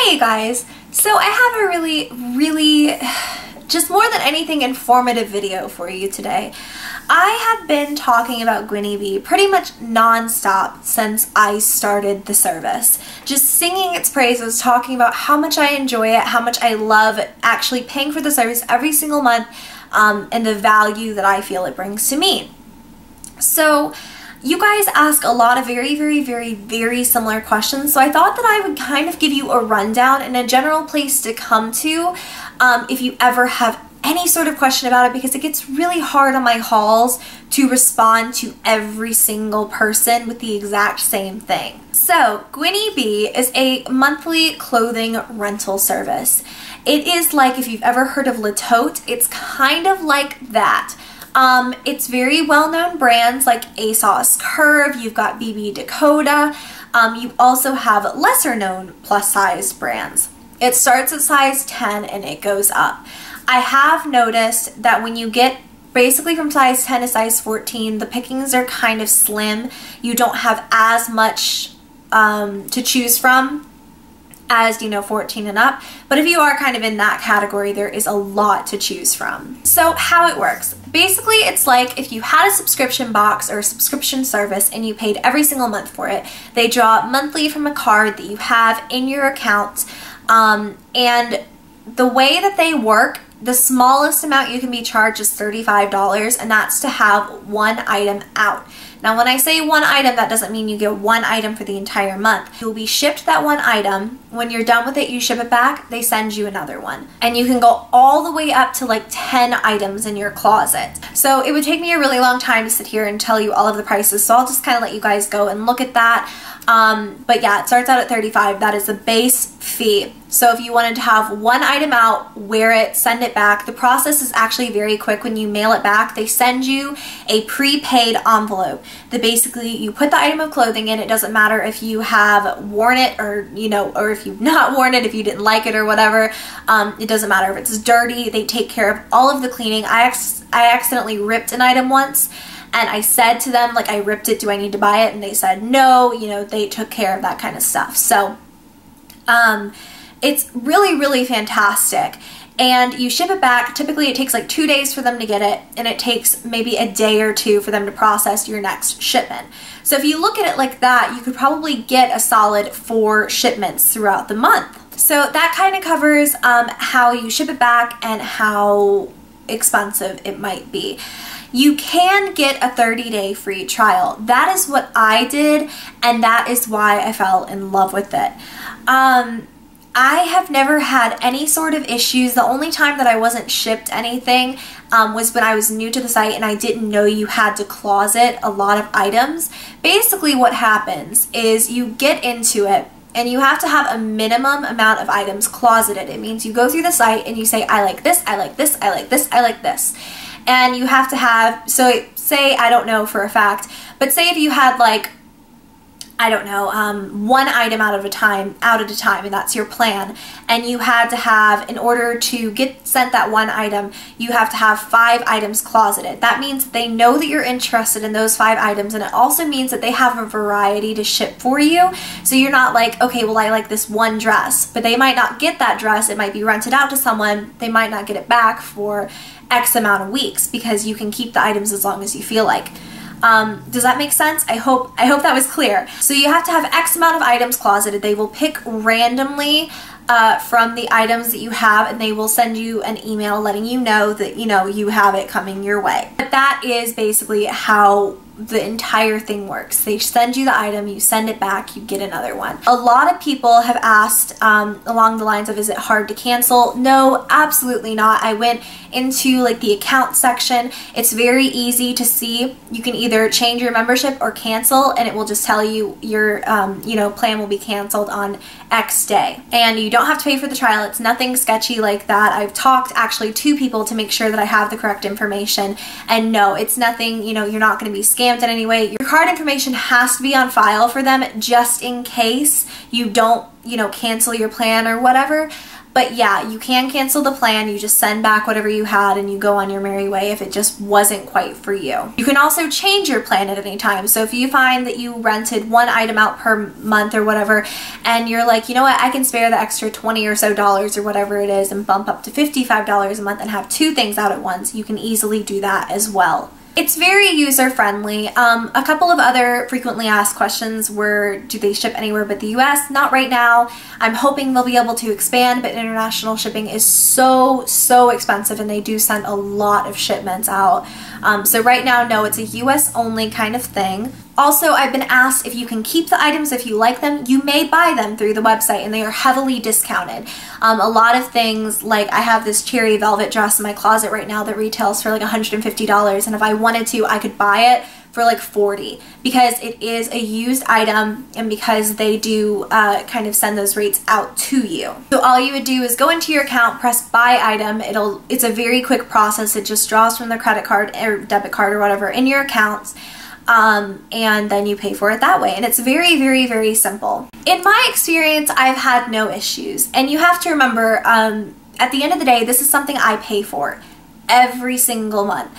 Hey you guys, so I have a really just more than anything informative video for you today. I have been talking about Gwynnie Bee pretty much non-stop since I started the service. Just singing its praises, talking about how much I enjoy it, how much I love actually paying for the service every single month, and the value that I feel it brings to me. So you guys ask a lot of very similar questions, so I thought that I would kind of give you a rundown and a general place to come to if you ever have any sort of question about it, because it gets really hard on my hauls to respond to every single person with the exact same thing. So Gwynnie Bee is a monthly clothing rental service. It is like, if you've ever heard of Le Tote, it's kind of like that. It's very well-known brands like ASOS Curve, you've got BB Dakota, you also have lesser-known plus-sized brands. It starts at size 10 and it goes up. I have noticed that when you get basically from size 10 to size 14, the pickings are kind of slim. You don't have as much to choose from as, 14 and up, but if you are kind of in that category, there is a lot to choose from. So how it works, basically it's like if you had a subscription box or a subscription service and you paid every single month for it. They draw monthly from a card that you have in your account, and the way that they work, the smallest amount you can be charged is $35, and that's to have one item out. Now when I say one item, that doesn't mean you get one item for the entire month. You'll be shipped that one item. When you're done with it, you ship it back, they send you another one. And you can go all the way up to like 10 items in your closet. So it would take me a really long time to sit here and tell you all of the prices, so I'll just kind of let you guys go and look at that. But yeah, it starts out at $35. That is the base fee. So if you wanted to have one item out, wear it, send it back, the process is actually very quick. When you mail it back, they send you a prepaid envelope that basically you put the item of clothing in. It doesn't matter if you have worn it or, or if you've not worn it, if you didn't like it or whatever. It doesn't matter if it's dirty. They take care of all of the cleaning. I accidentally ripped an item once, and I said to them, like, I ripped it, do I need to buy it? And they said no, they took care of that kind of stuff. So it's really fantastic. And you ship it back. Typically it takes like 2 days for them to get it, and it takes maybe a day or two for them to process your next shipment. So if you look at it like that, you could probably get a solid 4 shipments throughout the month. So that kind of covers how you ship it back and how expensive it might be. You can get a 30-day free trial. That is what I did, and that is why I fell in love with it. I have never had any sort of issues. The only time that I wasn't shipped anything was when I was new to the site and I didn't know you had to closet a lot of items. Basically what happens is you get into it and you have to have a minimum amount of items closeted. It means you go through the site and you say, I like this, I like this, I like this, I like this. And you have to have, so say, I don't know for a fact, but say if you had like, I don't know, one item out at a time, and that's your plan, and you had to have, in order to get sent that one item, you have to have 5 items closeted. That means they know that you're interested in those 5 items, and it also means that they have a variety to ship for you. So you're not like, okay, well, I like this one dress, but they might not get that dress. It might be rented out to someone. They might not get it back for X amount of weeks, because you can keep the items as long as you feel like. Does that make sense? I hope that was clear. So you have to have X amount of items closeted. They will pick randomly from the items that you have, and they will send you an email letting you know that you have it coming your way. But that is basically how the entire thing works. They send you the item, you send it back, you get another one. A lot of people have asked along the lines of, is it hard to cancel? No, absolutely not. I went into like the account section. It's very easy to see. You can either change your membership or cancel, and it will just tell you your plan will be canceled on X day. And you don't have to pay for the trial. It's nothing sketchy like that. I've talked actually to people to make sure that I have the correct information, and no, it's nothing, you're not going to be scammed in any way. Your card information has to be on file for them just in case you don't, cancel your plan or whatever. But yeah, you can cancel the plan. You just send back whatever you had and you go on your merry way if it just wasn't quite for you. You can also change your plan at any time. So if you find that you rented one item out per month or whatever, and you're like, you know what, I can spare the extra $20 or so or whatever it is and bump up to $55 a month and have 2 things out at once, you can easily do that as well. It's very user-friendly. A couple of other frequently asked questions were, do they ship anywhere but the US? Not right now. I'm hoping they'll be able to expand, but international shipping is so expensive, and they do send a lot of shipments out. So right now, no, it's a US only kind of thing. Also, I've been asked if you can keep the items if you like them. You may buy them through the website, and they are heavily discounted. A lot of things, like I have this cherry velvet dress in my closet right now that retails for like $150, and if I wanted to, I could buy it for like $40 because it is a used item and because they do kind of send those rates out to you. So all you would do is go into your account, press buy item. It's a very quick process. It just draws from the credit card or debit card or whatever in your accounts. And then you pay for it that way. And it's very simple. In my experience, I've had no issues. And you have to remember, at the end of the day, this is something I pay for every single month.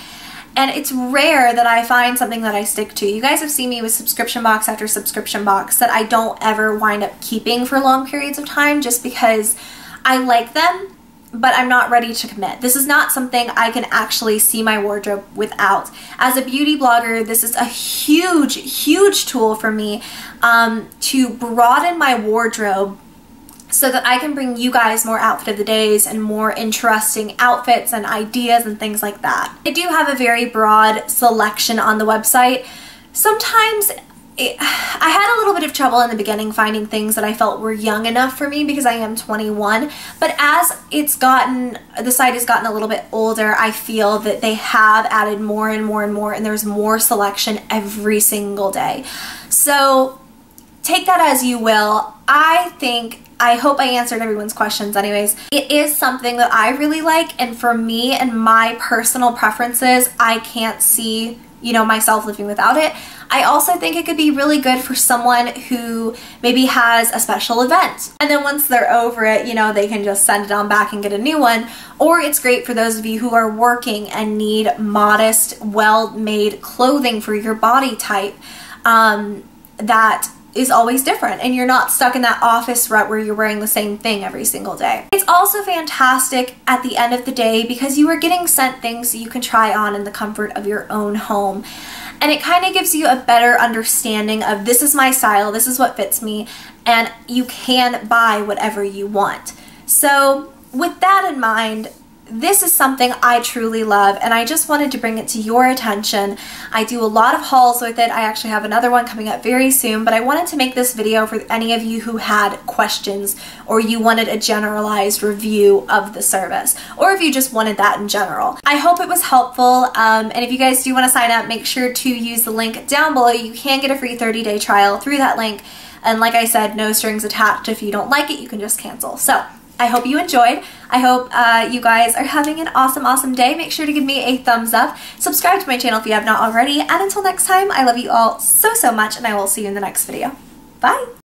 And it's rare that I find something that I stick to. You guys have seen me with subscription box after subscription box that I don't ever wind up keeping for long periods of time just because I like them, but I'm not ready to commit. This is not something I can actually see my wardrobe without. As a beauty blogger, this is a huge tool for me to broaden my wardrobe so that I can bring you guys more outfit of the days and more interesting outfits and ideas and things like that. I do have a very broad selection on the website. Sometimes I had a little bit of trouble in the beginning finding things that I felt were young enough for me because I am 21, but as the site has gotten a little bit older, I feel that they have added more and more, and there's more selection every single day. So take that as you will. I hope I answered everyone's questions anyways. It is something that I really like, and for me and my personal preferences, I can't see, you know, myself living without it. I also think it could be really good for someone who maybe has a special event, and then once they're over it, you know, they can just send it on back and get a new one. Or it's great for those of you who are working and need modest, well-made clothing for your body type that is always different, and you're not stuck in that office rut where you're wearing the same thing every single day. It's also fantastic at the end of the day because you are getting sent things that you can try on in the comfort of your own home. And it kind of gives you a better understanding of, this is my style, this is what fits me, and you can buy whatever you want. So with that in mind, this is something I truly love, and I just wanted to bring it to your attention. I do a lot of hauls with it. I actually have another one coming up very soon, but I wanted to make this video for any of you who had questions, or you wanted a generalized review of the service, or if you just wanted that in general. I hope it was helpful, and if you guys do want to sign up, make sure to use the link down below. You can get a free 30-day trial through that link, and like I said, no strings attached. If you don't like it, you can just cancel. So I hope you enjoyed. I hope you guys are having an awesome day. Make sure to give me a thumbs up. Subscribe to my channel if you have not already. And until next time, I love you all so much, and I will see you in the next video. Bye!